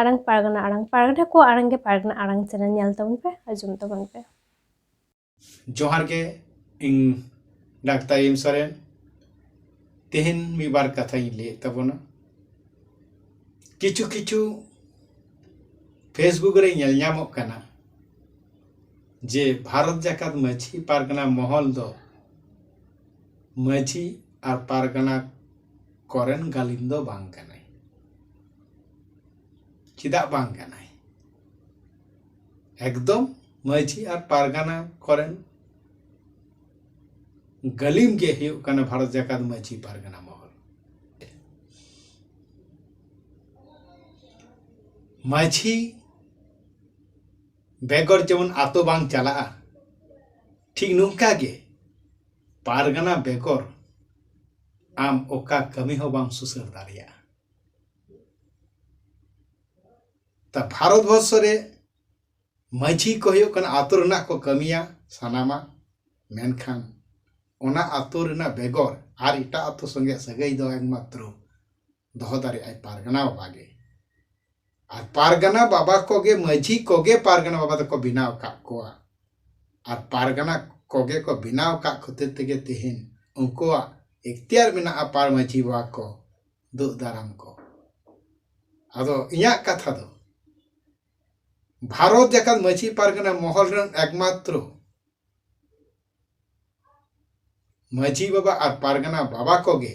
आड़ांग पारगना को आड़ांग के पारगना आड़ांग channel nail तबन पे आजम तबन पे जोहार के इन डाक्टर एम सोरेन तेहन मिबार कथा ले तबना किचु किचु फेसबुक रे नेल ᱧᱟᱢᱚᱜ कना जे भारत जाकात माझी पारगना महल दो माझी और पारगना करेन गालिम दो बांग कनाय चिदा बांग कनाय एकदम माझी और पारगना करेन गालिम के हुयो कना भारत जाकात माझी पारगना महल माझी बेगर जेमन आतो बांग चला ठीक नुका गे पारगना बेगर आम ओका कमी हो बांग सुसर दारिया ता भारत वर्ष रे माझी को हुयो कना आतो रना को कमिया सानामा मेनखान ओना आतो रना बेगर आर इटा आतो संगे सगई दो एकमात्र दोहो दारे आय पारगना बागे और पारगना बाबा कोगे माझी कोगे पारगना बाबा को बिनाव का कोआ और पारगना कोगे को बिनाव का खते तेगे तेहन उनको इख्तियार बिना पार माझी बाबा को दु दाराम को अदो इया कथा दो भारत जाकात माझी पारगना महल रन एकमात्र माझी बाबा और पारगना बाबा कोगे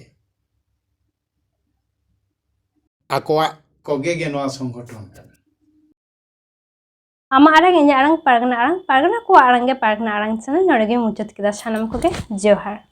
आकोआ कोगे गे नवा संगठन आमा आड़ांग पारगना को आड़ांग के पारगना आड़ांग चैनल नोड़े मुचाद किदा सानाम कोगे जोहार।